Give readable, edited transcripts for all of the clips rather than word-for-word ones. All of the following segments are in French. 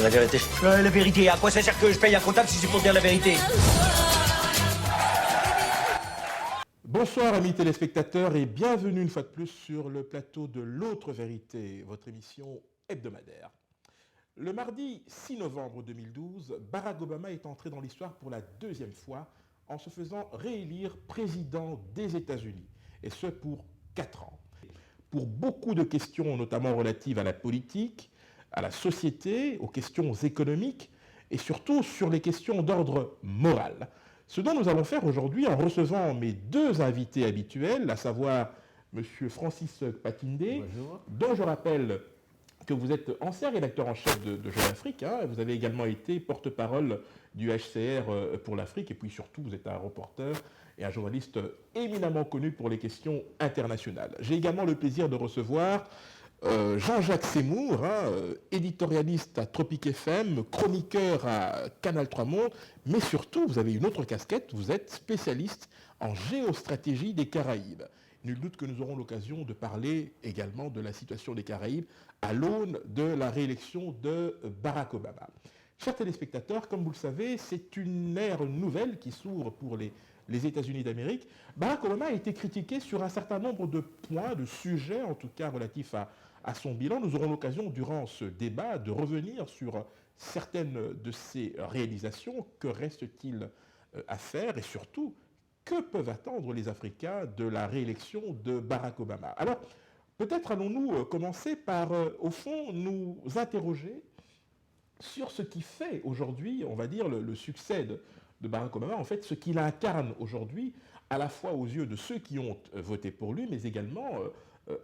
la vérité. La vérité, à quoi ça sert que je paye un comptable si c'est pour dire la vérité? Bonsoir amis téléspectateurs et bienvenue une fois de plus sur le plateau de l'autre vérité, votre émission hebdomadaire. Le mardi 6 novembre 2012, Barack Obama est entré dans l'histoire pour la deuxième fois en se faisant réélire président des États-Unis, et ce pour 4 ans. Pour beaucoup de questions, notamment relatives à la politique, à la société, aux questions économiques et surtout sur les questions d'ordre moral. Ce dont nous allons faire aujourd'hui en recevant mes deux invités habituels, à savoir M. Francis Pakindé, dont je rappelle que vous êtes ancien rédacteur en chef de Jeune Afrique, hein, vous avez également été porte-parole du HCR pour l'Afrique, et puis surtout vous êtes un reporter et un journaliste éminemment connu pour les questions internationales. J'ai également le plaisir de recevoir Jean-Jacques Seymour, éditorialiste à Tropic FM, chroniqueur à Canal 3 Monde, mais surtout, vous avez une autre casquette, vous êtes spécialiste en géostratégie des Caraïbes. Nul doute que nous aurons l'occasion de parler également de la situation des Caraïbes à l'aune de la réélection de Barack Obama. Chers téléspectateurs, comme vous le savez, c'est une ère nouvelle qui s'ouvre pour les États-Unis d'Amérique. Barack Obama a été critiqué sur un certain nombre de points, de sujets, en tout cas relatifs à son bilan. Nous aurons l'occasion, durant ce débat, de revenir sur certaines de ses réalisations. Que reste-t-il à faire? Et surtout, que peuvent attendre les Africains de la réélection de Barack Obama? Alors, peut-être allons-nous commencer par, au fond, nous interroger sur ce qui fait aujourd'hui, on va dire, le succès de Barack Obama, en fait, ce qu'il incarne aujourd'hui, à la fois aux yeux de ceux qui ont voté pour lui, mais également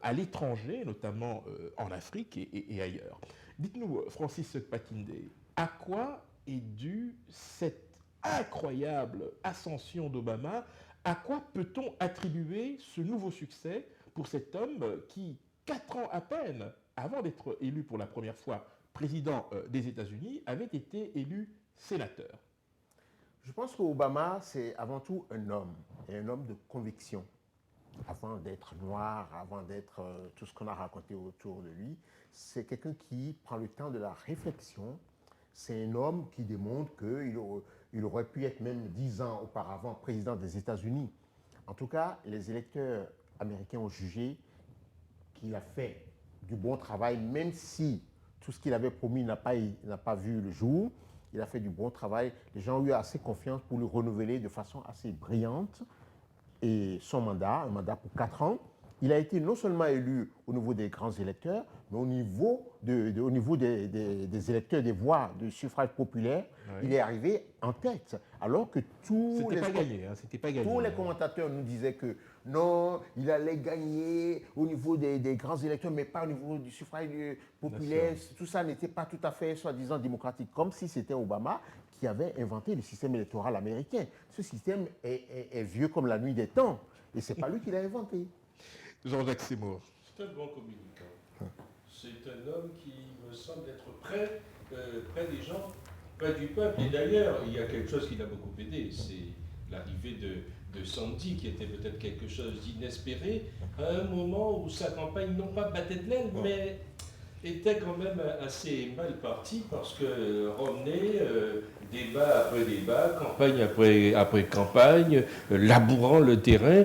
à l'étranger, notamment en Afrique et ailleurs. Dites-nous, Francis Pakindé, à quoi est due cette incroyable ascension d'Obama? À quoi peut-on attribuer ce nouveau succès pour cet homme qui, 4 ans à peine avant d'être élu pour la première fois président des États-Unis, avait été élu sénateur? Je pense qu'Obama, c'est avant tout un homme, et un homme de conviction. Avant d'être noir, avant d'être tout ce qu'on a raconté autour de lui, c'est quelqu'un qui prend le temps de la réflexion. C'est un homme qui démontre qu'il aurait pu être même 10 ans auparavant président des États-Unis. En tout cas, les électeurs américains ont jugé qu'il a fait du bon travail, même si tout ce qu'il avait promis n'a pas vu le jour. Il a fait du bon travail. Les gens ont eu assez confiance pour le renouveler de façon assez brillante. Et son mandat, un mandat pour 4 ans, il a été non seulement élu au niveau des grands électeurs, mais au niveau des électeurs, des voix, du suffrage populaire, oui. Il est arrivé en tête. Alors que tous les commentateurs nous disaient que non, il allait gagner au niveau des grands électeurs, mais pas au niveau du suffrage populaire. Tout ça n'était pas tout à fait, soi-disant, démocratique, comme si c'était Obama qui avait inventé le système électoral américain. Ce système est vieux comme la nuit des temps, et ce n'est pas lui qui l'a inventé. Jean-Jacques Seymour. C'est un bon communicant. C'est un homme qui me semble être près des gens, près du peuple. Et d'ailleurs, il y a quelque chose qui l'a beaucoup aidé, c'est l'arrivée de Sandy, qui était peut-être quelque chose d'inespéré, à un moment où sa campagne, non pas battait de l'aile, mais était quand même assez mal partie, parce que Romney, débat après débat, campagne après campagne, labourant le terrain,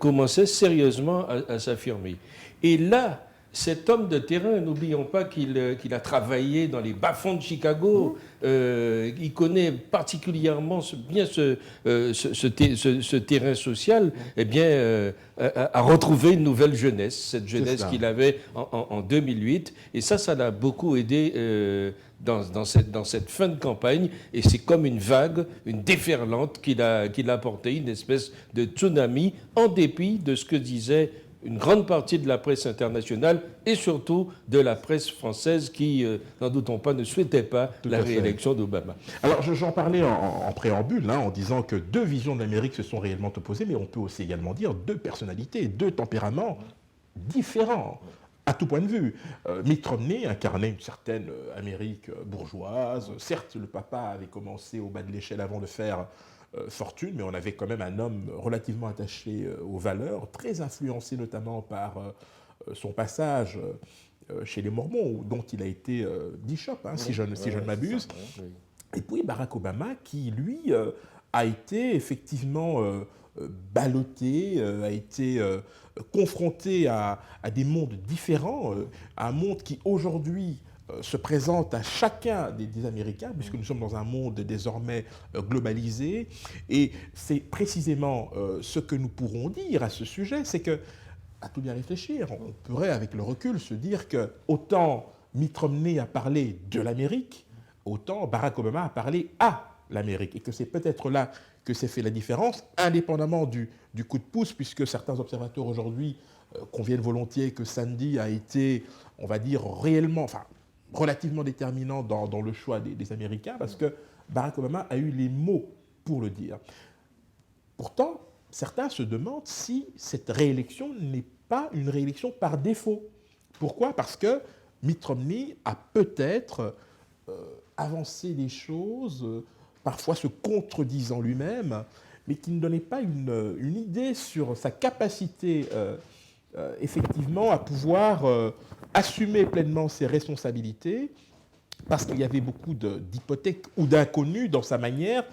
commençait sérieusement à s'affirmer. Et là, cet homme de terrain, n'oublions pas qu'il a travaillé dans les bas-fonds de Chicago, il connaît particulièrement bien ce terrain social, eh bien, a retrouvé une nouvelle jeunesse, cette jeunesse qu'il avait en 2008, et ça l'a beaucoup aidé dans cette fin de campagne, et c'est comme une vague, une déferlante qu'il a apporté, une espèce de tsunami, en dépit de ce que disait une grande partie de la presse internationale et surtout de la presse française qui, n'en doutons pas, ne souhaitait pas la réélection d'Obama. Alors j'en parlais en préambule, en disant que deux visions de l'Amérique se sont réellement opposées, mais on peut aussi également dire deux personnalités, deux tempéraments différents à tout point de vue. Mitt Romney incarnait une certaine Amérique bourgeoise. Certes, le papa avait commencé au bas de l'échelle avant de faire fortune, mais on avait quand même un homme relativement attaché aux valeurs, très influencé notamment par son passage chez les Mormons, dont il a été bishop, si je ne m'abuse. Oui. Et puis Barack Obama, qui, lui, a été effectivement ballotté, a été confronté à des mondes différents, à un monde qui, aujourd'hui, se présente à chacun des Américains, puisque nous sommes dans un monde désormais globalisé. Et c'est précisément ce que nous pourrons dire à ce sujet, c'est que, à tout bien réfléchir, on pourrait, avec le recul, se dire que autant Mitt Romney a parlé de l'Amérique, autant Barack Obama a parlé à l'Amérique. Et que c'est peut-être là que s'est fait la différence, indépendamment du coup de pouce, puisque certains observateurs aujourd'hui conviennent volontiers que Sandy a été, on va dire, réellement, enfin, relativement déterminant dans le choix des Américains, parce que Barack Obama a eu les mots pour le dire. Pourtant, certains se demandent si cette réélection n'est pas une réélection par défaut. Pourquoi ? Parce que Mitt Romney a peut-être avancé des choses, parfois se contredisant lui-même, mais qui ne donnait pas une idée sur sa capacité effectivement à pouvoir assumer pleinement ses responsabilités, parce qu'il y avait beaucoup d'hypothèques ou d'inconnus dans sa manière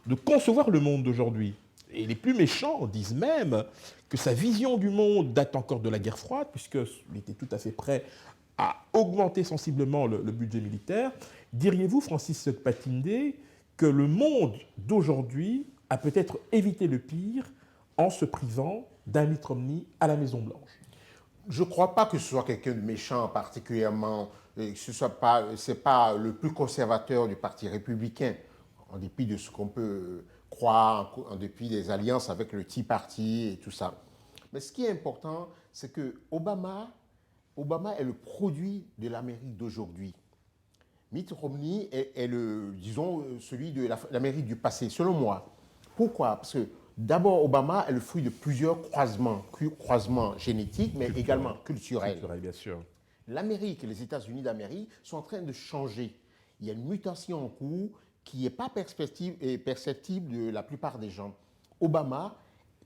de concevoir le monde d'aujourd'hui. Et les plus méchants disent même que sa vision du monde date encore de la guerre froide, puisqu'il était tout à fait prêt à augmenter sensiblement le budget militaire. Diriez-vous, Francis Patindé, que le monde d'aujourd'hui a peut-être évité le pire en se privant d'un Mitt Romney à la Maison-Blanche? Je ne crois pas que ce soit quelqu'un de méchant particulièrement, que ce soit pas, c'est pas le plus conservateur du Parti républicain, en dépit de ce qu'on peut croire, en dépit des alliances avec le Tea Party et tout ça. Mais ce qui est important, c'est que Obama est le produit de l'Amérique d'aujourd'hui. Mitt Romney est celui de l'Amérique du passé, selon moi. Pourquoi? Parce que d'abord, Obama est le fruit de plusieurs croisements génétiques, mais également culturels. Culturel, bien sûr. L'Amérique et les États-Unis d'Amérique sont en train de changer. Il y a une mutation en cours qui n'est pas perceptible de la plupart des gens. Obama,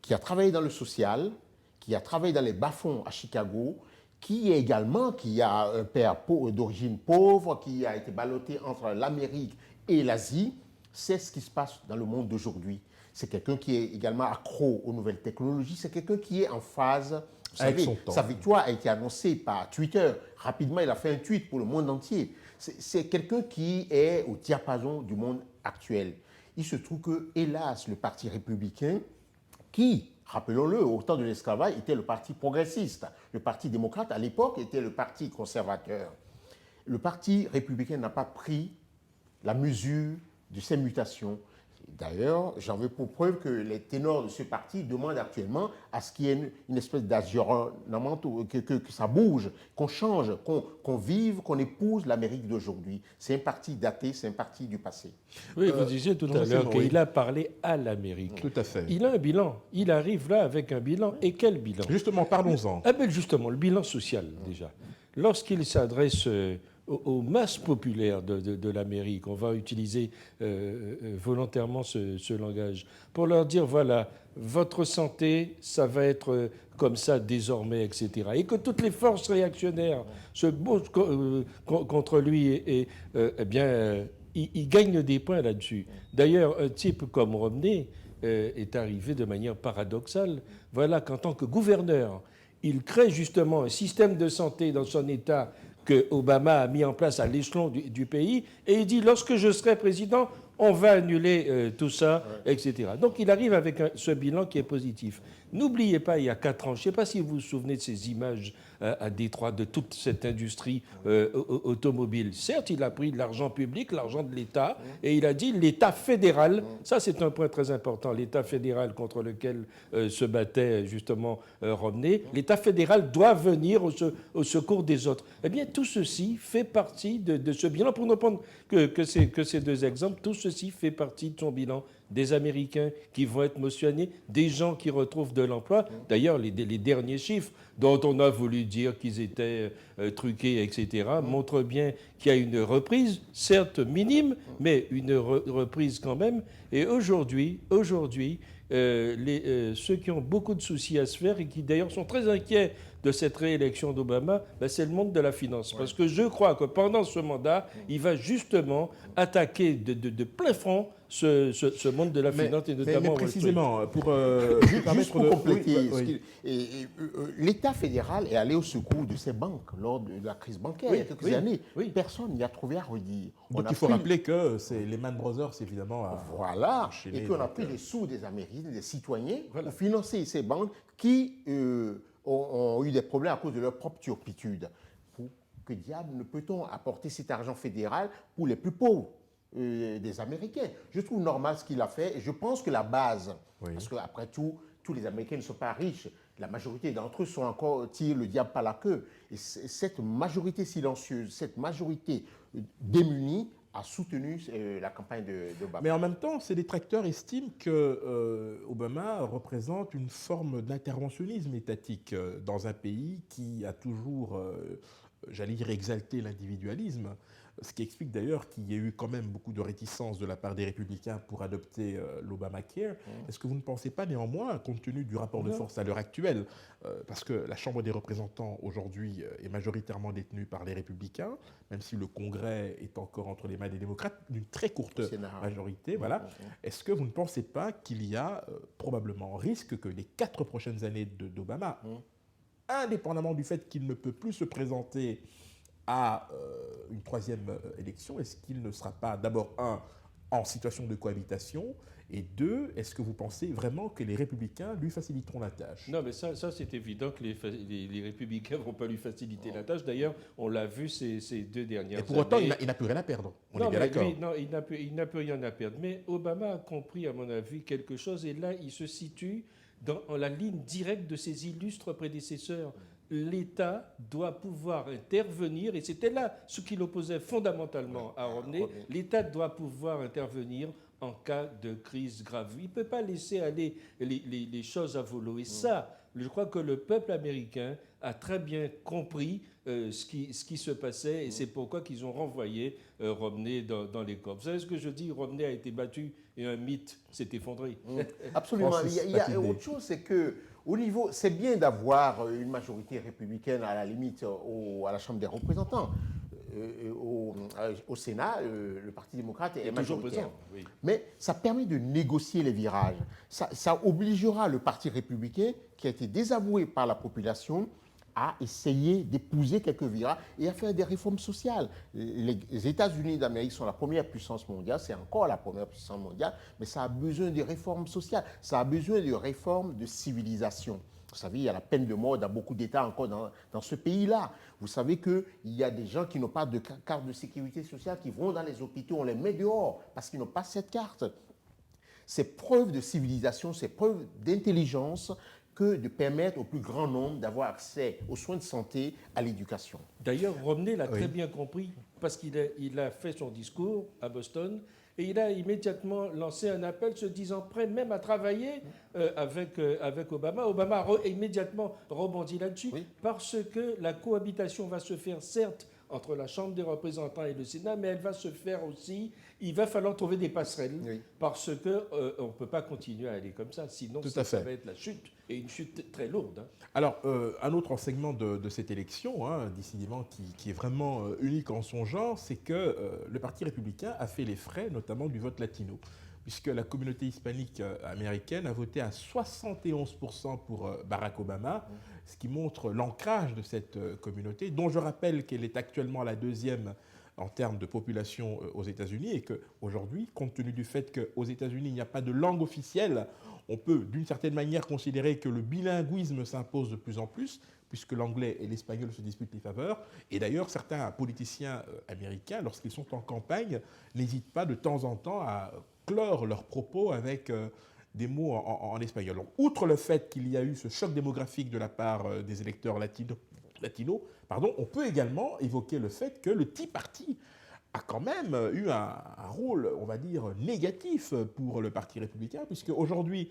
qui a travaillé dans le social, qui a travaillé dans les bas-fonds à Chicago, qui a un père d'origine pauvre, qui a été ballotté entre l'Amérique et l'Asie, c'est ce qui se passe dans le monde d'aujourd'hui. C'est quelqu'un qui est également accro aux nouvelles technologies, c'est quelqu'un qui est en phase. Vous savez, sa victoire a été annoncée par Twitter. Rapidement, il a fait un tweet pour le monde entier. C'est quelqu'un qui est au diapason du monde actuel. Il se trouve que, hélas, le Parti républicain, qui, rappelons-le, au temps de l'esclavage, était le parti progressiste. Le Parti démocrate, à l'époque, était le parti conservateur. Le Parti républicain n'a pas pris la mesure de ces mutations. D'ailleurs, j'en veux pour preuve que les ténors de ce parti demandent actuellement à ce qu'il y ait une espèce d'aggiornement, que ça bouge, qu'on change, qu'on vive, qu'on épouse l'Amérique d'aujourd'hui. C'est un parti daté, c'est un parti du passé. Oui, vous disiez tout à l'heure qu'il a parlé à l'Amérique. Tout à fait. Il a un bilan. Il arrive là avec un bilan. Et quel bilan? Justement, parlons-en. Justement, le bilan social, déjà. Lorsqu'il s'adresse aux masses populaires de l'Amérique, on va utiliser volontairement ce langage, pour leur dire, voilà, votre santé, ça va être comme ça désormais, etc. Et que toutes les forces réactionnaires se battent contre lui, et il gagne des points là-dessus. D'ailleurs, un type comme Romney est arrivé de manière paradoxale. Voilà qu'en tant que gouverneur, il crée justement un système de santé dans son État que Obama a mis en place à l'échelon du pays, et il dit, lorsque je serai président, on va annuler tout ça, etc. Donc il arrive avec ce bilan qui est positif. N'oubliez pas, il y a 4 ans, je ne sais pas si vous vous souvenez de ces images à Détroit, de toute cette industrie automobile. Certes, il a pris de l'argent public, l'argent de l'État, et il a dit l'État fédéral, ça c'est un point très important, l'État fédéral contre lequel se battait justement Romney, l'État fédéral doit venir au secours des autres. Eh bien, tout ceci fait partie de ce bilan. Pour ne prendre que ces 2 exemples, tout ceci fait partie de son bilan. Des Américains qui vont être motionnés, des gens qui retrouvent de l'emploi. D'ailleurs, les derniers chiffres dont on a voulu dire qu'ils étaient truqués, etc., montrent bien qu'il y a une reprise, certes minime, mais une reprise quand même. Et aujourd'hui, ceux qui ont beaucoup de soucis à se faire et qui d'ailleurs sont très inquiets de cette réélection d'Obama, ben, c'est le monde de la finance. Parce que je crois que pendant ce mandat, il va justement attaquer de plein front ce monde de la finance et notamment mais Wall Street. précisément, pour Juste permettre pour de... compléter, Oui, l'État fédéral est allé au secours de ces banques lors de la crise bancaire il y a quelques années. oui. Personne n'y a trouvé à redire. Donc il faut rappeler que c'est les Man Brothers, évidemment, Voilà, enchaîné, et qu'on a donc, pris les sous des Américains, des citoyens, pour financer ces banques qui ont eu des problèmes à cause de leur propre turpitude. Pour que diable ne peut-on apporter cet argent fédéral pour les plus pauvres des Américains? Je trouve normal ce qu'il a fait et je pense que la base, parce qu'après tout, tous les Américains ne sont pas riches, la majorité d'entre eux sont encore, tirent le diable par la queue. Et cette majorité silencieuse, cette majorité démunie, a soutenu la campagne d'Obama. Mais en même temps, ces détracteurs estiment que Obama représente une forme d'interventionnisme étatique dans un pays qui a toujours, j'allais dire, exalté l'individualisme. Ce qui explique d'ailleurs qu'il y a eu quand même beaucoup de réticence de la part des républicains pour adopter l'Obamacare. Est-ce que vous ne pensez pas néanmoins, compte tenu du rapport de force à l'heure actuelle, parce que la Chambre des représentants aujourd'hui est majoritairement détenue par les républicains, même si le Congrès est encore entre les mains des démocrates, d'une très courte majorité, voilà. Est-ce que vous ne pensez pas qu'il y a probablement risque que les 4 prochaines années d'Obama, indépendamment du fait qu'il ne peut plus se présenter à une 3e élection, est-ce qu'il ne sera pas d'abord, en situation de cohabitation, et 2, est-ce que vous pensez vraiment que les républicains lui faciliteront la tâche? Non, mais ça c'est évident que les républicains ne vont pas lui faciliter la tâche. D'ailleurs, on l'a vu ces 2 dernières années. Et pour autant, il n'a plus rien à perdre. On est bien d'accord. Non, il n'a plus rien à perdre. Mais Obama a compris, à mon avis, quelque chose, et là, il se situe dans la ligne directe de ses illustres prédécesseurs. L'État doit pouvoir intervenir, et c'était là ce qui l'opposait fondamentalement à Romney. L'État doit pouvoir intervenir en cas de crise grave. Il ne peut pas laisser aller les choses à volo. Et ça, je crois que le peuple américain a très bien compris ce qui se passait, et c'est pourquoi qu'ils ont renvoyé Romney dans les corps. Vous savez ce que je dis? Romney a été battu et un mythe s'est effondré. Absolument. Il y a autre chose, c'est que au niveau, c'est bien d'avoir une majorité républicaine à la limite à la Chambre des représentants. Au Sénat, le Parti démocrate est majoritaire. Oui. Mais ça permet de négocier les virages. Ça obligera le Parti républicain, qui a été désavoué par la population, à essayer d'épouser quelques virages et à faire des réformes sociales. Les États-Unis d'Amérique sont la première puissance mondiale, c'est encore la première puissance mondiale, mais ça a besoin de réformes sociales, ça a besoin de réformes de civilisation. Vous savez, il y a la peine de mort dans beaucoup d'États encore dans ce pays-là. Vous savez qu'il y a des gens qui n'ont pas de carte de sécurité sociale, qui vont dans les hôpitaux, on les met dehors parce qu'ils n'ont pas cette carte. C'est preuve de civilisation, c'est preuve d'intelligence que de permettre au plus grand nombre d'avoir accès aux soins de santé, à l'éducation. D'ailleurs, Romney l'a très bien compris, parce qu'il a fait son discours à Boston, et il a immédiatement lancé un appel se disant prêt même à travailler avec Obama. Obama a immédiatement rebondi là-dessus, parce que la cohabitation va se faire, certes, entre la Chambre des représentants et le Sénat, mais elle va se faire aussi, il va falloir trouver des passerelles, parce qu'on ne peut pas continuer à aller comme ça, sinon ça va être la chute, et une chute très lourde. Alors, un autre enseignement de cette élection, décidément, qui est vraiment unique en son genre, c'est que le Parti républicain a fait les frais, notamment du vote latino, puisque la communauté hispanique américaine a voté à 71% pour Barack Obama, ce qui montre l'ancrage de cette communauté, dont je rappelle qu'elle est actuellement la 2e en termes de population aux États-Unis, et qu'aujourd'hui, compte tenu du fait qu'aux États-Unis, il n'y a pas de langue officielle, on peut d'une certaine manière considérer que le bilinguisme s'impose de plus en plus, puisque l'anglais et l'espagnol se disputent les faveurs. Et d'ailleurs, certains politiciens américains, lorsqu'ils sont en campagne, n'hésitent pas de temps en temps à clore leurs propos avec des mots en espagnol. Donc, outre le fait qu'il y a eu ce choc démographique de la part des électeurs latinos, on peut également évoquer le fait que le Tea Party a quand même eu un rôle, on va dire, négatif pour le Parti républicain, puisque aujourd'hui,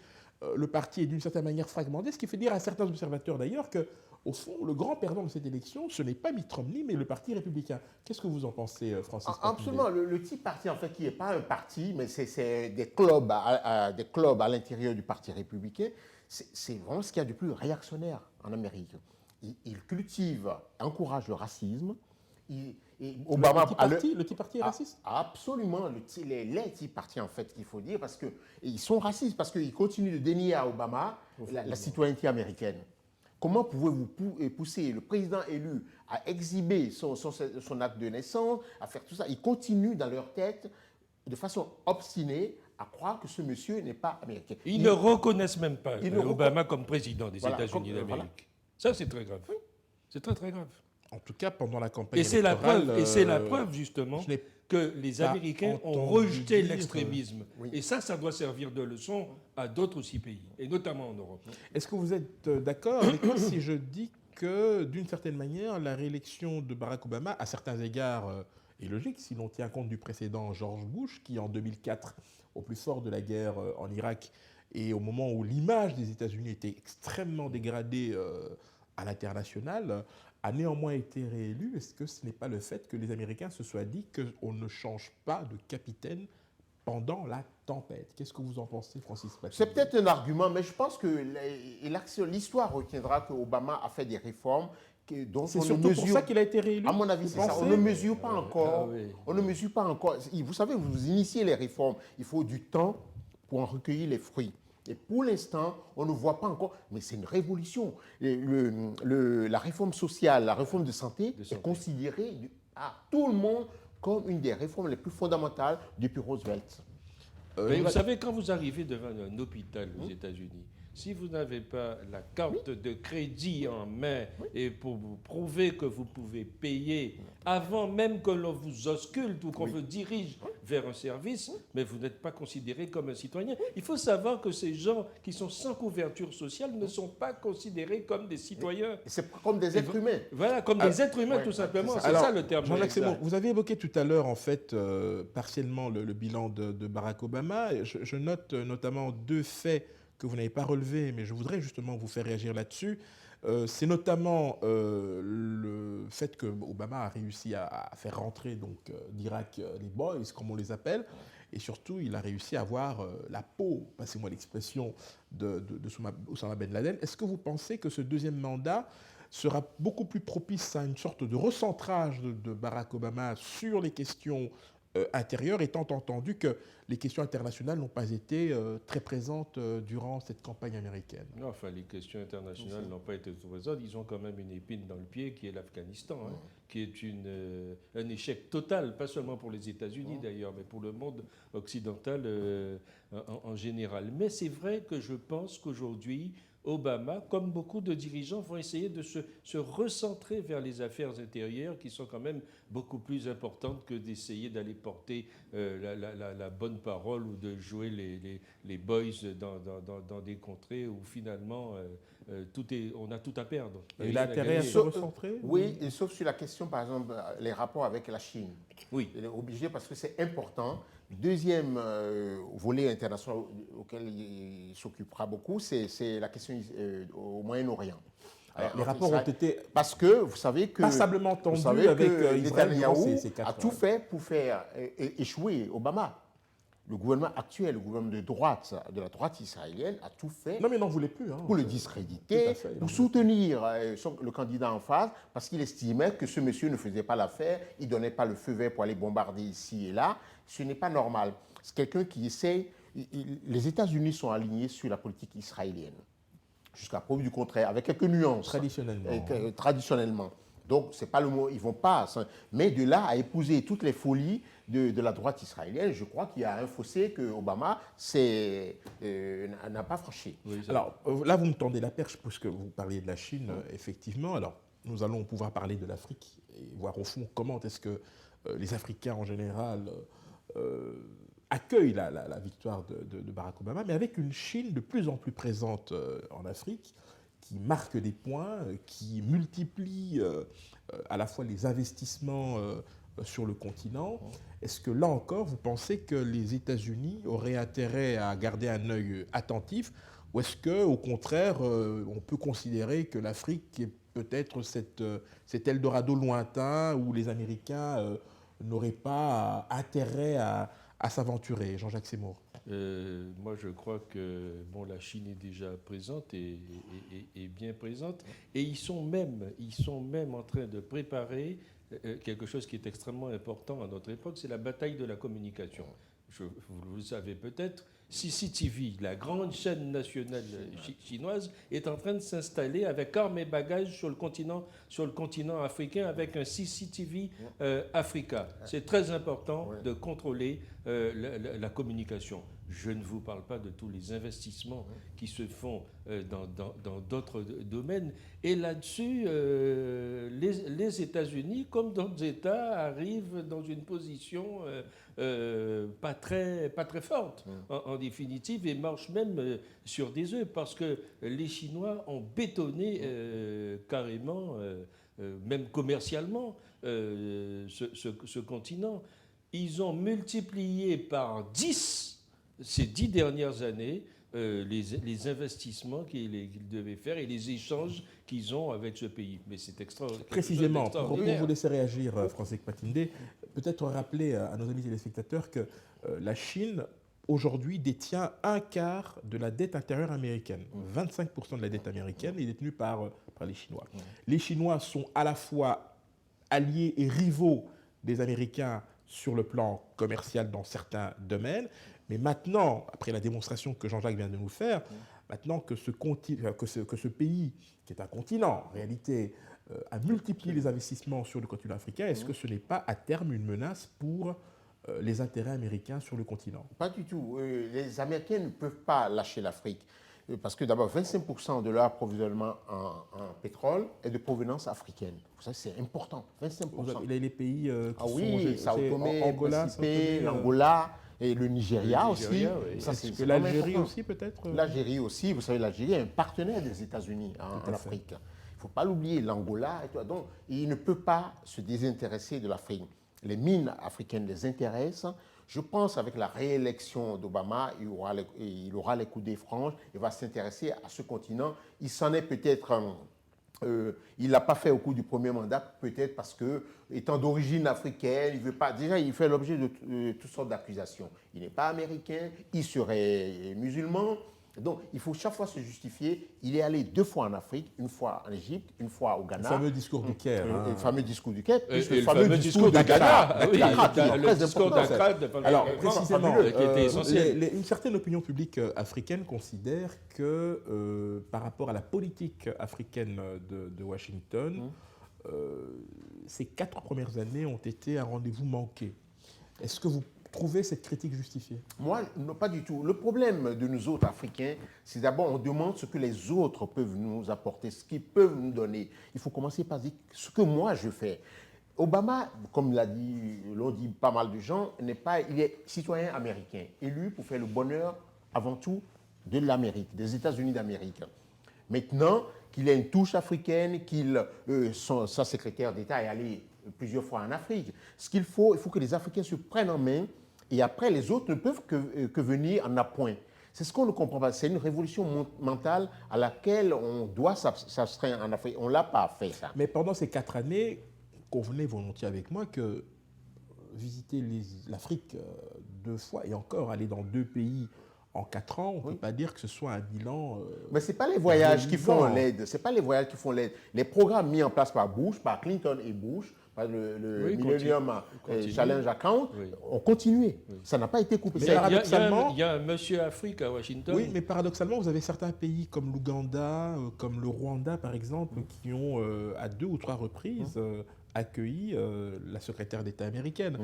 le parti est d'une certaine manière fragmenté, ce qui fait dire à certains observateurs d'ailleurs que, au fond, le grand perdant de cette élection, ce n'est pas Mitt Romney, mais le Parti républicain. Qu'est-ce que vous en pensez, Francis? Absolument. Le Tea Party, en fait, qui n'est pas un parti, mais c'est des clubs à l'intérieur du Parti républicain, c'est vraiment ce qu'il y a de plus réactionnaire en Amérique. il cultive, encourage le racisme. Obama, le Tea Party est raciste? Absolument, les Tea Party en fait, qu'il faut dire, parce qu'ils sont racistes, parce qu'ils continuent de dénier à Obama la citoyenneté américaine. Comment pouvez-vous pousser le président élu à exhiber son acte de naissance, à faire tout ça? Ils continuent dans leur tête, de façon obstinée, à croire que ce monsieur n'est pas américain. Ils ne reconnaissent même pas Obama comme président des États-Unis d'Amérique. Voilà. Ça, c'est très grave. C'est très, très grave. En tout cas, pendant la campagne Et c'est la preuve, justement, je n'ai que les Américains ont rejeté l'extrémisme. Et ça doit servir de leçon à d'autres aussi pays, et notamment en Europe. Est-ce que vous êtes d'accord avec moi si je dis que, d'une certaine manière, la réélection de Barack Obama, à certains égards, est logique si l'on tient compte du précédent George Bush, qui en 2004, au plus fort de la guerre en Irak, et au moment où l'image des États-Unis était extrêmement dégradée à l'international, a néanmoins été réélu. Est-ce que ce n'est pas le fait que les Américains se soient dit qu'on ne change pas de capitaine pendant la tempête? Qu'est-ce que vous en pensez, Francis Patino? C'est peut-être un argument, mais je pense que l'histoire retiendra qu'Obama a fait des réformes dont c'est on surtout ne mesure... pour ça qu'il a été réélu. À mon avis, c'est ça. On ne mesure pas encore. oui. On ne mesure pas encore. Vous savez, vous initiez les réformes. Il faut du temps pour en recueillir les fruits. Et pour l'instant, on ne voit pas encore, mais c'est une révolution. La réforme sociale, la réforme de santé est considérée à tout le monde comme une des réformes les plus fondamentales depuis Roosevelt. Mais vous savez, quand vous arrivez devant un hôpital aux États-Unis, si vous n'avez pas la carte de crédit en main et pour vous prouver que vous pouvez payer avant même que l'on vous ausculte ou qu'on vous dirige vers un service, mais vous n'êtes pas considéré comme un citoyen. Il faut savoir que ces gens qui sont sans couverture sociale ne sont pas considérés comme des citoyens. C'est comme des êtres humains. Voilà, comme des êtres humains, tout simplement. C'est Alors, ça le terme. Jean-Jacques exact. Seymour, vous avez évoqué tout à l'heure, en fait, partiellement le bilan de Barack Obama. Je note notamment deux faits que vous n'avez pas relevés, mais je voudrais justement vous faire réagir là-dessus. C'est notamment le fait que Obama a réussi à faire rentrer d'Irak les boys, comme on les appelle, et surtout il a réussi à avoir la peau, passez-moi l'expression, de Osama Ben Laden. Est-ce que vous pensez que ce deuxième mandat sera beaucoup plus propice à une sorte de recentrage de Barack Obama sur les questions intérieures, étant entendu que les questions internationales n'ont pas été très présentes durant cette campagne américaine? Non, enfin, les questions internationales n'ont pas été très présentes. Ils ont quand même une épine dans le pied qui est l'Afghanistan, qui est un échec total, pas seulement pour les États-Unis d'ailleurs, mais pour le monde occidental en général. Mais c'est vrai que je pense qu'aujourd'hui, Obama, comme beaucoup de dirigeants, vont essayer de se recentrer vers les affaires intérieures qui sont quand même beaucoup plus importantes que d'essayer d'aller porter la bonne parole ou de jouer les boys dans des contrées où finalement on a tout à perdre. Il a intérêt à se recentrer? Oui, et sauf sur la question, par exemple, les rapports avec la Chine. Oui. Il est obligé parce que c'est important. Deuxième volet international auquel il s'occupera beaucoup, c'est la question au Moyen-Orient. Les rapports ont été parce que vous savez que passablement tendus avec Israël durant ces 4 a tout fait pour faire échouer Obama. Le gouvernement actuel, le gouvernement de la droite israélienne, a tout fait non, mais n'en voulait plus, pour le discréditer, pour soutenir le candidat en face, parce qu'il estimait que ce monsieur ne faisait pas l'affaire, il ne donnait pas le feu vert pour aller bombarder ici et là. Ce n'est pas normal. C'est quelqu'un qui essaie... Les États-Unis sont alignés sur la politique israélienne, jusqu'à preuve du contraire, avec quelques nuances. Traditionnellement. Donc, ce n'est pas le mot, ils ne vont pas. Mais de là à épouser toutes les folies de la droite israélienne, je crois qu'il y a un fossé que Obama n'a pas franchi. Oui, alors, là, vous me tendez la perche, puisque vous parliez de la Chine, effectivement. Alors, nous allons pouvoir parler de l'Afrique et voir au fond comment est-ce que les Africains en général accueillent la victoire de Barack Obama, mais avec une Chine de plus en plus présente en Afrique, qui marque des points, qui multiplie à la fois les investissements sur le continent. Est-ce que là encore, vous pensez que les États-Unis auraient intérêt à garder un œil attentif, ou est-ce qu'au contraire, on peut considérer que l'Afrique est peut-être cet Eldorado lointain où les Américains n'auraient pas intérêt à s'aventurer? Jean-Jacques Seymour. Moi, je crois que bon, la Chine est déjà présente et bien présente. Et ils sont même en train de préparer quelque chose qui est extrêmement important à notre époque, c'est la bataille de la communication. Vous le savez peut-être, CCTV, la grande chaîne nationale chinoise, est en train de s'installer avec armes et bagages sur le continent africain avec un CCTV Africa. C'est très important de contrôler la communication. Je ne vous parle pas de tous les investissements qui se font dans d'autres domaines. Et là-dessus, les États-Unis, comme d'autres États, arrivent dans une position pas très forte, en définitive, et marchent même sur des œufs, parce que les Chinois ont bétonné carrément, même commercialement, ce continent. Ils ont multiplié par 10 ces 10 dernières années les investissements qu'ils devaient faire et les échanges qu'ils ont avec ce pays. Mais c'est extraordinaire. Précisément, pour vous laisser réagir, Francis Patindé, peut-être rappeler à nos amis téléspectateurs que la Chine, aujourd'hui, détient un quart de la dette intérieure américaine. 25% de la dette américaine est détenue par les Chinois. Les Chinois sont à la fois alliés et rivaux des Américains sur le plan commercial dans certains domaines. Mais maintenant, après la démonstration que Jean-Jacques vient de nous faire, maintenant que ce pays, qui est un continent, en réalité, a multiplié les investissements sur le continent africain, est-ce que ce n'est pas à terme une menace pour les intérêts américains sur le continent? Pas du tout. Les Américains ne peuvent pas lâcher l'Afrique. Parce que d'abord, 25% de leur approvisionnement en pétrole est de provenance africaine. Ça, c'est important. 25%. Il y a les pays qui sont... Oui, Sao Tomé, Angola, Principe, l'Angola et le Nigeria aussi. Oui. Ça, c'est l'Algérie aussi, peut-être? L'Algérie aussi. Vous savez, l'Algérie est un partenaire des États-Unis en Afrique. Il ne faut pas l'oublier, l'Angola et tout. Donc, il ne peut pas se désintéresser de l'Afrique. Les mines africaines les intéressent. Je pense qu'avec la réélection d'Obama, il aura les coudées franches, il va s'intéresser à ce continent. Il s'en est peut-être... il ne l'a pas fait au cours du premier mandat, peut-être parce que, étant d'origine africaine, il veut pas. Déjà, il fait l'objet de toutes sortes d'accusations. Il n'est pas américain, il serait musulman. Donc, il faut chaque fois se justifier. Il est allé 2 fois en Afrique, une fois en Égypte, une fois au Ghana. Le fameux discours du Caire. Le fameux discours du Caire. Et le fameux discours de Ghana. Le discours d'Accra. Alors, précisément, qui était essentiel. Une certaine opinion publique africaine considère que, par rapport à la politique africaine de Washington, ces 4 premières années ont été un rendez-vous manqué. Est-ce que vous trouvez cette critique justifiée? Moi, non, pas du tout. Le problème de nous autres Africains, c'est d'abord on demande ce que les autres peuvent nous apporter, ce qu'ils peuvent nous donner. Il faut commencer par dire ce que moi je fais. Obama, comme l'ont dit pas mal de gens, il est citoyen américain, élu pour faire le bonheur avant tout de l'Amérique, des États-Unis d'Amérique. Maintenant qu'il a une touche africaine, sa secrétaire d'État est allé plusieurs fois en Afrique. Il faut que les Africains se prennent en main et après les autres ne peuvent que venir en appoint. C'est ce qu'on ne comprend pas. C'est une révolution mentale à laquelle on doit s'abstraire en Afrique. On ne l'a pas fait, ça. Mais pendant ces 4 années, convenez volontiers avec moi que visiter l'Afrique 2 fois et encore aller dans 2 pays en 4 ans, on ne peut pas dire que ce soit un bilan... Mais ce n'est pas les voyages qui font l'aide. Ce n'est pas les voyages qui font l'aide. Les programmes mis en place par Clinton et Bush, par le Millennium Challenge Account, ont continué. Ça n'a pas été coupé. Il y a un monsieur Afrique à Washington. Oui, mais paradoxalement, vous avez certains pays comme l'Ouganda, comme le Rwanda, par exemple, qui ont à 2 ou 3 reprises accueilli la secrétaire d'État américaine.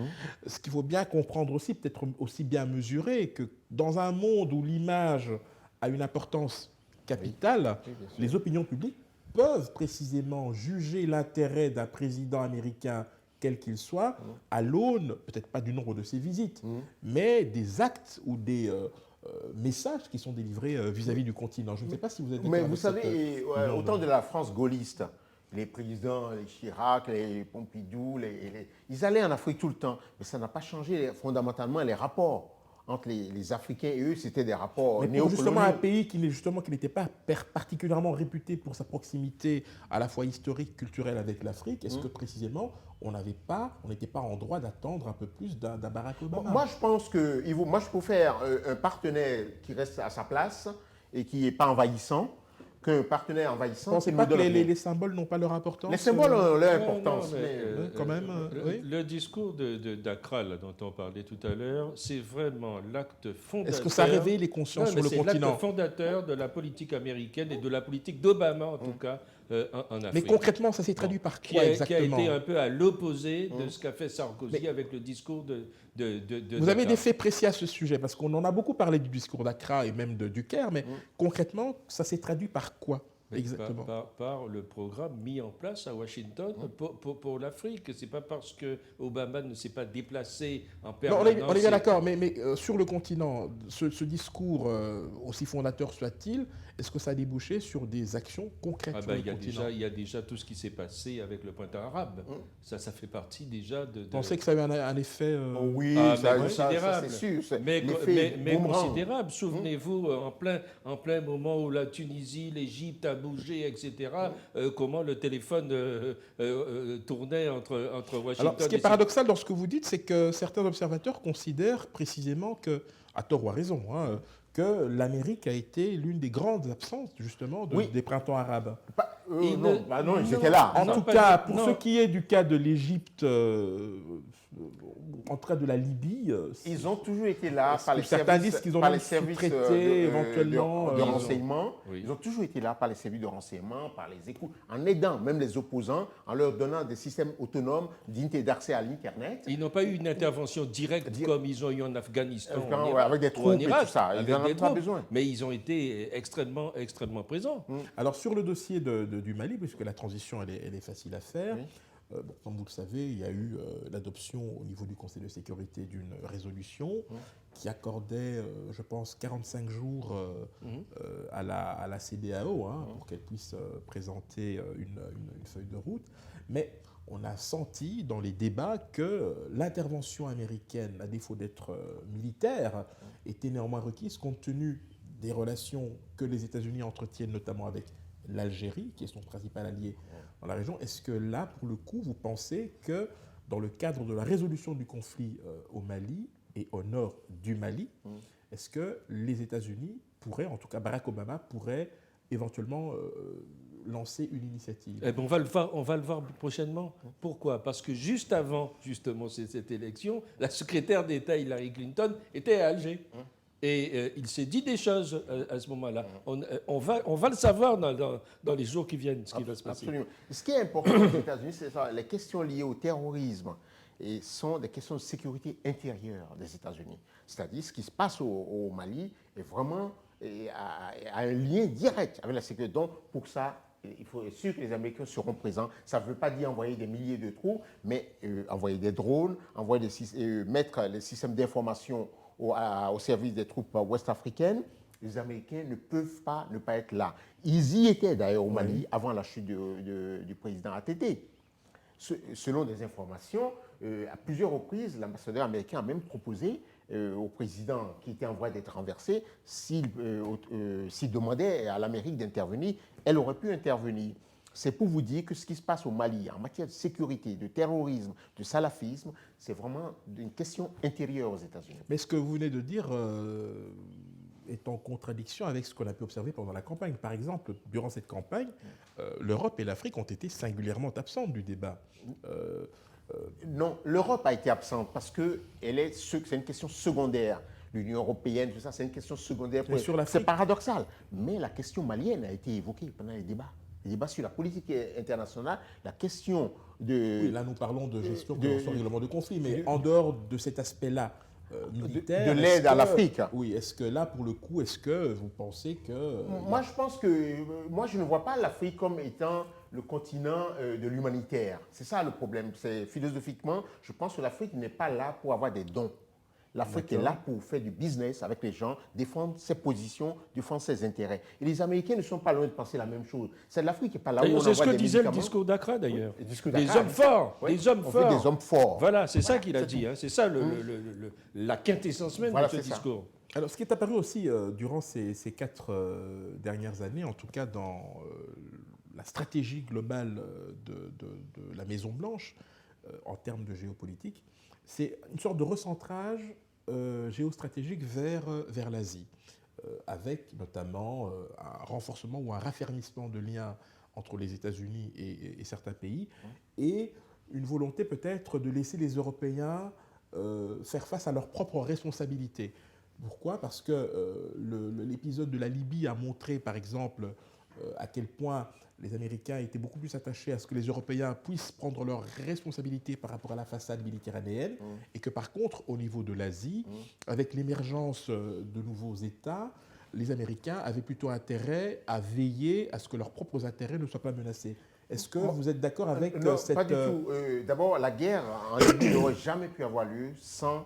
Ce qu'il faut bien comprendre aussi, peut-être aussi bien mesurer, que dans un monde où l'image a une importance capitale, les opinions publiques peuvent précisément juger l'intérêt d'un président américain, quel qu'il soit, à l'aune, peut-être pas du nombre de ses visites, mais des actes ou des messages qui sont délivrés vis-à-vis du continent. Je ne sais pas si vous êtes d'accord. Mais vous savez, au temps de la France gaulliste, les présidents, les Chirac, les Pompidou, ils allaient en Afrique tout le temps. Mais ça n'a pas changé fondamentalement les rapports entre les Africains et eux, c'était des rapports Mais pour justement un néocoloniaux. pays qui n'était pas particulièrement réputé pour sa proximité à la fois historique, culturelle avec l'Afrique, est-ce que précisément on n'était pas en droit d'attendre un peu plus d'un Barack Obama? Moi, je pense que moi, je préfère un partenaire qui reste à sa place et qui n'est pas envahissant qu'un partenaire Vous ne envahissant. pensez qui pas nous que donne rien. les symboles n'ont pas leur importance? Les symboles ont leur Non, importance. non, mais, quand même, oui. Le discours d'Accra, là, dont on parlait tout à l'heure, c'est vraiment l'acte fondateur. Est-ce que ça réveille les consciences sur le C'est continent? l'acte fondateur de la politique américaine et de la politique d'Obama, en tout cas, en Afrique. Mais concrètement, ça s'est traduit par qui quoi a exactement? été un peu à l'opposé de ce qu'a fait Sarkozy avec le discours de Vous avez Dakar. des faits précis à ce sujet, parce qu'on en a beaucoup parlé du discours d'Accra et même du Caire, mais concrètement, ça s'est traduit par quoi exactement? Par le programme mis en place à Washington pour l'Afrique. C'est pas parce que Obama ne s'est pas déplacé en Non, permanence. on est bien d'accord, mais sur le continent, ce discours, aussi fondateur soit-il, est-ce que ça a débouché sur des actions concrètes sur le continent? Il y a déjà tout ce qui s'est passé avec le printemps arabe. Ça fait partie déjà de... Vous pensez que ça a eu un effet... Oui, Ah, ça, mais ça, considérable. c'est sûr. c'est Mais l'effet boomerang. considérable. Souvenez-vous, en plein moment où la Tunisie, l'Égypte a bougé, etc., comment le téléphone tournait entre Washington Alors, ce qui est et paradoxal dans ce que vous dites, c'est que certains observateurs considèrent précisément que, à tort ou à raison, que l'Amérique a été l'une des grandes absentes, justement, des printemps arabes. Non, ils étaient là. En Non, tout pas cas, du- pour non. ce qui est du cas de l'Égypte, en cas de la Libye, Ils ont toujours été là Est-ce par que les certains services, disent qu'ils ont par même les services sous-traité éventuellement, de ils ont- renseignement. Oui. Ils ont toujours été là par les services de renseignement, par les écoutes, en aidant même les opposants, en leur donnant des systèmes autonomes d'unité d'accès à l'Internet. Ils n'ont pas eu une intervention directe comme ils ont eu en Afghanistan, Afghan, en ouais, Irak, avec des ou en troupes et Irak, tout ça. Ils avec n'en ont des pas troupes. besoin. Mais ils ont été extrêmement présents. Alors sur le dossier du Mali, puisque la transition elle est facile à faire, Oui. comme vous le savez, il y a eu l'adoption au niveau du Conseil de sécurité d'une résolution qui accordait, je pense, 45 jours à la CEDEAO pour qu'elle puisse présenter une feuille de route. Mais on a senti dans les débats que l'intervention américaine, à défaut d'être militaire, était néanmoins requise compte tenu des relations que les États-Unis entretiennent notamment avec l'Algérie, qui est son principal allié dans la région. Est-ce que là, pour le coup, vous pensez que dans le cadre de la résolution du conflit au Mali et au nord du Mali, est-ce que les États-Unis pourraient, en tout cas Barack Obama, pourrait éventuellement lancer une initiative? Eh ben, on va le voir prochainement. Pourquoi? Parce que juste avant justement cette élection, la secrétaire d'État Hillary Clinton était à Alger. Et il s'est dit des choses à ce moment-là. On va le savoir dans les jours qui viennent, ce qui va se passer. Absolument. Ce qui est important aux États-Unis, c'est ça, les questions liées au terrorisme et sont des questions de sécurité intérieure des États-Unis. C'est-à-dire ce qui se passe au Mali est vraiment a un lien direct avec la sécurité. Donc, pour ça, il faut être sûr que les Américains seront présents. Ça ne veut pas dire envoyer des milliers de troupes, mais envoyer des drones, mettre les systèmes d'information au service des troupes ouest-africaines. Les Américains ne peuvent pas ne pas être là. Ils y étaient d'ailleurs au Mali avant la chute du président ATT. Selon des informations, à plusieurs reprises, l'ambassadeur américain a même proposé au président qui était en voie d'être renversé, s'il demandait à l'Amérique d'intervenir, elle aurait pu intervenir. C'est pour vous dire que ce qui se passe au Mali en matière de sécurité, de terrorisme, de salafisme, c'est vraiment une question intérieure aux États-Unis. Mais ce que vous venez de dire est en contradiction avec ce qu'on a pu observer pendant la campagne. Par exemple, durant cette campagne, l'Europe et l'Afrique ont été singulièrement absentes du débat. Non, l'Europe a été absente parce que c'est une question secondaire. L'Union européenne, tout ça, c'est une question secondaire. C'est paradoxal. Mais la question malienne a été évoquée pendant les débats. Les débats sur la politique internationale, la question de... Oui, là, nous parlons de gestion de règlement de conflit, mais en dehors de cet aspect-là militaire... De l'aide à l'Afrique. Oui, est-ce que là, pour le coup, est-ce que vous pensez que... Moi, je pense que... Moi, je ne vois pas l'Afrique comme étant le continent de l'humanitaire. C'est ça le problème. C'est philosophiquement, je pense que l'Afrique n'est pas là pour avoir des dons. L'Afrique est là pour faire du business avec les gens, défendre ses positions, défendre ses intérêts. Et les Américains ne sont pas loin de penser la même chose. C'est l'Afrique qui n'est pas là où on envoie des médicaments. C'est ce que disait le discours d'Accra, d'ailleurs. Le discours Des d'Accra, hommes forts, oui. des hommes On forts. veut des hommes forts. Voilà, c'est ça qu'il a c'est dit. tout. Hein. C'est ça la quintessence même Voilà, de ce c'est ça. discours. Alors, ce qui est apparu aussi durant ces 4 dernières années, en tout cas dans la stratégie globale de la Maison-Blanche, en termes de géopolitique, c'est une sorte de recentrage géostratégique vers l'Asie, avec notamment un renforcement ou un raffermissement de liens entre les États-Unis et certains pays, et une volonté peut-être de laisser les Européens faire face à leurs propres responsabilités. Pourquoi ? Parce que l'épisode de la Libye a montré, par exemple, à quel point les Américains étaient beaucoup plus attachés à ce que les Européens puissent prendre leurs responsabilités par rapport à la façade méditerranéenne, et que par contre, au niveau de l'Asie, avec l'émergence de nouveaux États, les Américains avaient plutôt intérêt à veiller à ce que leurs propres intérêts ne soient pas menacés. Est-ce que vous êtes d'accord avec Non, cette... pas du tout. D'abord, la guerre en Libye n'aurait jamais pu avoir lieu sans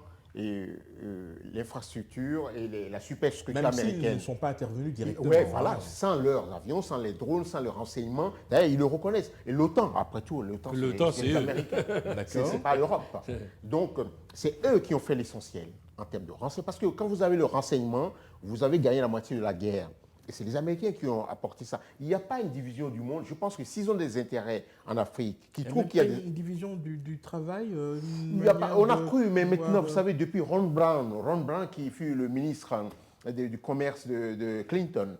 l'infrastructure et la superstructure Même s'ils américaine. ne sont pas intervenus directement. Oui, voilà, sans leurs avions, sans les drones, sans le renseignement. D'ailleurs, ils le reconnaissent. Et l'OTAN, après tout, l'OTAN, c'est les eux. Américains. D'accord. C'est pas l'Europe. Donc, c'est eux qui ont fait l'essentiel en termes de renseignement. Parce que quand vous avez le renseignement, vous avez gagné la moitié de la guerre. Et c'est les Américains qui ont apporté ça. Il n'y a pas une division du monde. Je pense que s'ils ont des intérêts en Afrique, qui trouvent qu'il y a une division du travail on a cru, mais maintenant, vous savez, depuis Ron Brown qui fut le ministre du commerce de Clinton,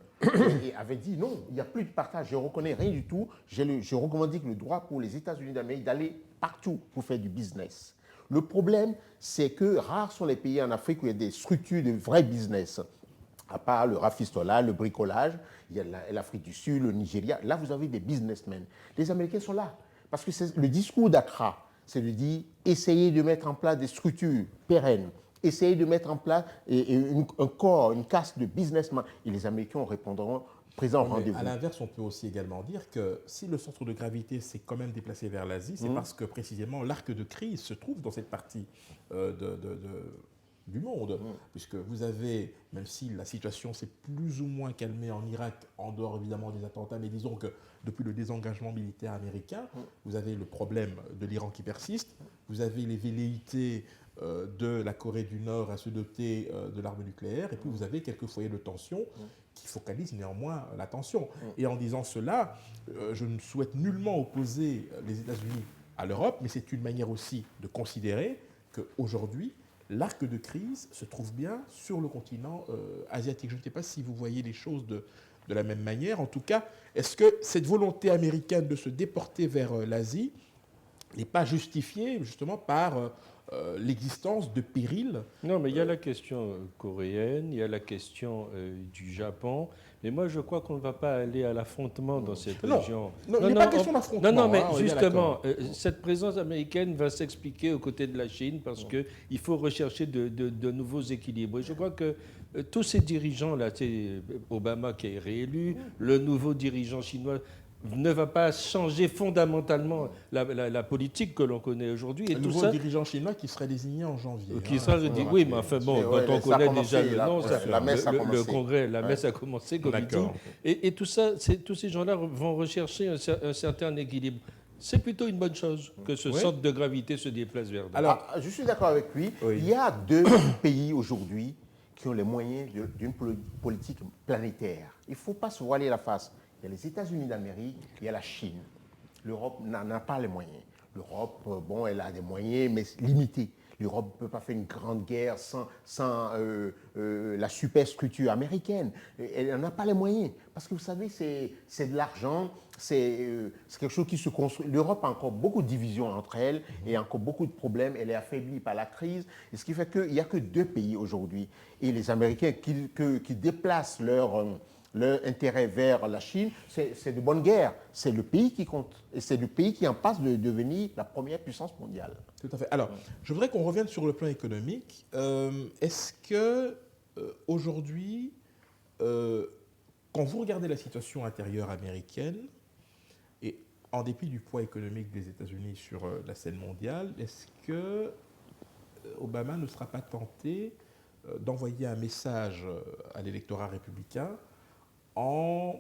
et avait dit non, il n'y a plus de partage, je ne reconnais rien du tout. Je revendique le droit pour les États-Unis d'Amérique d'aller partout pour faire du business. Le problème, c'est que rares sont les pays en Afrique où il y a des structures de vrai business. À part le rafistolage, le bricolage, il y a l'Afrique du Sud, le Nigeria. Là, vous avez des businessmen. Les Américains sont là. Parce que le discours d'Accra, c'est de dire, essayez de mettre en place des structures pérennes, essayez de mettre en place un corps, une caste de businessmen. Et les Américains répondront présent au rendez-vous. À l'inverse, on peut aussi également dire que si le centre de gravité s'est quand même déplacé vers l'Asie, c'est parce que précisément l'arc de crise se trouve dans cette partie du monde, puisque vous avez, même si la situation s'est plus ou moins calmée en Irak, en dehors évidemment des attentats, mais disons que depuis le désengagement militaire américain, vous avez le problème de l'Iran qui persiste, vous avez les velléités de la Corée du Nord à se doter de l'arme nucléaire, et puis vous avez quelques foyers de tension qui focalisent néanmoins l'attention. Et en disant cela, je ne souhaite nullement opposer les États-Unis à l'Europe, mais c'est une manière aussi de considérer qu'aujourd'hui, l'arc de crise se trouve bien sur le continent asiatique. Je ne sais pas si vous voyez les choses de la même manière. En tout cas, est-ce que cette volonté américaine de se déporter vers l'Asie n'est pas justifiée justement par l'existence de périls? Non, mais il y a la question coréenne, il y a la question du Japon. Mais moi, je crois qu'on ne va pas aller à l'affrontement dans cette région. Non, il n'est pas question d'affrontement. Non, mais on est bien justement, d'accord. cette présence américaine va s'expliquer aux côtés de la Chine parce qu'il faut rechercher de nouveaux équilibres. Et je crois que tous ces dirigeants-là, Obama qui est réélu, le nouveau dirigeant chinois, ne va pas changer fondamentalement la politique que l'on connaît aujourd'hui. Le nouveau dirigeant chinois qui serait désigné en janvier. Oui, mais enfin bon, quand on connaît déjà le nom, la messe a le commencé. congrès, la messe a commencé, comme il dit. Et tout ça, tous ces gens-là vont rechercher un certain équilibre. C'est plutôt une bonne chose que ce centre de gravité se déplace vers nous. Alors, je suis d'accord avec lui. Oui. Il y a 2 pays aujourd'hui qui ont les moyens d'une politique planétaire. Il ne faut pas se voiler la face. Il y a les États-Unis d'Amérique, il y a la Chine. L'Europe n'en a pas les moyens. L'Europe, elle a des moyens, mais limités. L'Europe ne peut pas faire une grande guerre sans la superstructure américaine. Elle n'en a pas les moyens. Parce que vous savez, c'est de l'argent, c'est quelque chose qui se construit. L'Europe a encore beaucoup de divisions entre elles et encore beaucoup de problèmes. Elle est affaiblie par la crise. Et ce qui fait qu'il n'y a que 2 pays aujourd'hui. Et les Américains qui déplacent leur intérêt vers la Chine, c'est de bonne guerre. C'est le pays qui compte. Et c'est le pays qui en passe de devenir la première puissance mondiale. Tout à fait. Alors, je voudrais qu'on revienne sur le plan économique. Est-ce que aujourd'hui, quand vous regardez la situation intérieure américaine, et en dépit du poids économique des États-Unis sur la scène mondiale, est-ce que Obama ne sera pas tenté d'envoyer un message à l'électorat républicain en,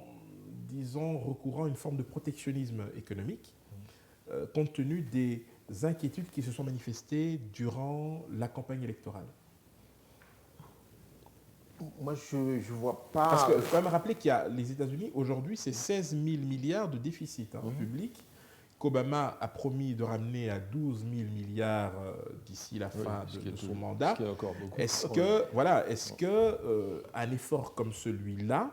disons, recourant à une forme de protectionnisme économique, compte tenu des inquiétudes qui se sont manifestées durant la campagne électorale. Moi, je ne vois pas... Parce qu'il faut quand même rappeler qu'il y a les États-Unis, aujourd'hui, c'est 16 000 milliards de déficit public, qu'Obama a promis de ramener à 12 000 milliards d'ici la fin de son mandat. Ce qui est encore beaucoup. Est-ce que un effort comme celui-là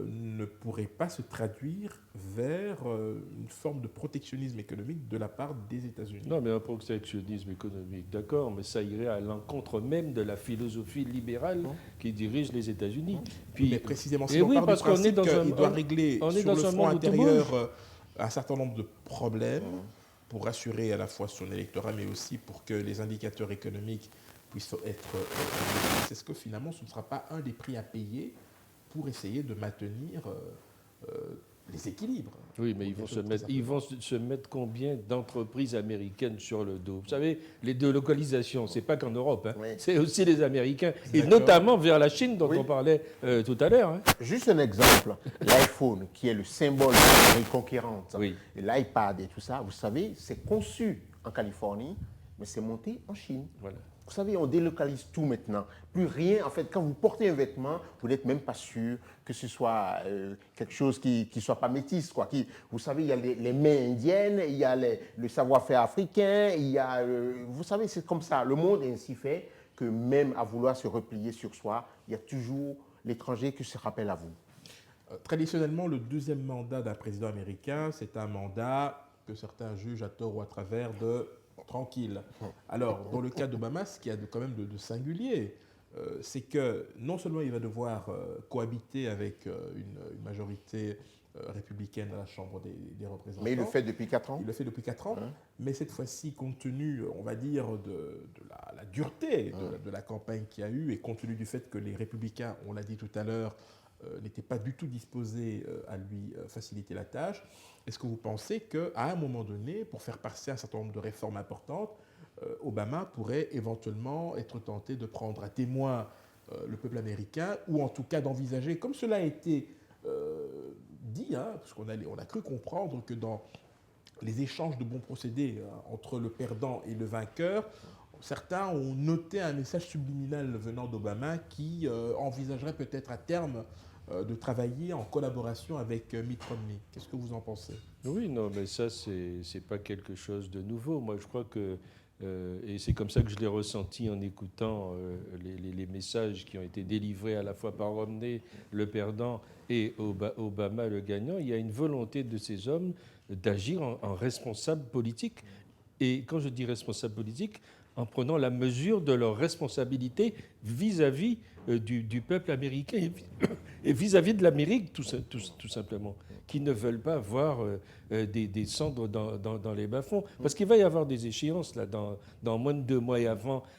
ne pourrait pas se traduire vers une forme de protectionnisme économique de la part des États-Unis? Non, mais un protectionnisme économique, d'accord, mais ça irait à l'encontre même de la philosophie libérale qui dirige les États-Unis. Mais précisément, si on part du principe qu'il doit régler sur le front intérieur un certain nombre de problèmes pour rassurer à la fois son électorat, mais aussi pour que les indicateurs économiques puissent être... Est-ce que finalement ce ne sera pas un des prix à payer pour essayer de maintenir les équilibres? Oui, mais ils vont se mettre combien d'entreprises américaines sur le dos? Vous savez, les délocalisations, ce n'est pas qu'en Europe, c'est aussi les Américains, et notamment vers la Chine dont on parlait tout à l'heure. Juste un exemple, l'iPhone, qui est le symbole de l'Amérique conquérante, et l'iPad et tout ça, vous savez, c'est conçu en Californie, mais c'est monté en Chine. Voilà. Vous savez, on délocalise tout maintenant. Plus rien, en fait, quand vous portez un vêtement, vous n'êtes même pas sûr que ce soit quelque chose qui ne soit pas métis, quoi. Vous savez, il y a les mains indiennes, il y a le savoir-faire africain, il y a... vous savez, c'est comme ça. Le monde est ainsi fait que même à vouloir se replier sur soi, il y a toujours l'étranger qui se rappelle à vous. Traditionnellement, le deuxième mandat d'un président américain, c'est un mandat que certains jugent à tort ou à travers de... tranquille. Alors, dans le cas d'Obama, ce qu'il y a quand même de singulier, c'est que non seulement il va devoir cohabiter avec une majorité républicaine à la Chambre des représentants. Mais il le fait depuis 4 ans. Il le fait depuis 4 ans, mais cette fois-ci, compte tenu, on va dire, de la dureté de la campagne qu'il y a eu, et compte tenu du fait que les républicains, on l'a dit tout à l'heure, n'étaient pas du tout disposés à lui faciliter la tâche. Est-ce que vous pensez qu'à un moment donné, pour faire passer un certain nombre de réformes importantes, Obama pourrait éventuellement être tenté de prendre à témoin le peuple américain, ou en tout cas d'envisager, comme cela a été dit, parce qu'on a cru comprendre que dans les échanges de bons procédés entre le perdant et le vainqueur, certains ont noté un message subliminal venant d'Obama qui envisagerait peut-être à terme de travailler en collaboration avec Mitt Romney. Qu'est-ce que vous en pensez? Oui, non, mais ça, c'est pas quelque chose de nouveau. Moi, je crois que, et c'est comme ça que je l'ai ressenti en écoutant les messages qui ont été délivrés à la fois par Romney, le perdant, et Obama, le gagnant, il y a une volonté de ces hommes d'agir en responsable politique. Et quand je dis responsable politique, en prenant la mesure de leur responsabilité vis-à-vis du peuple américain et vis-à-vis de l'Amérique, tout simplement, qui ne veulent pas voir des cendres dans les bas-fonds. Parce qu'il va y avoir des échéances, là, dans moins de 2 mois, et avant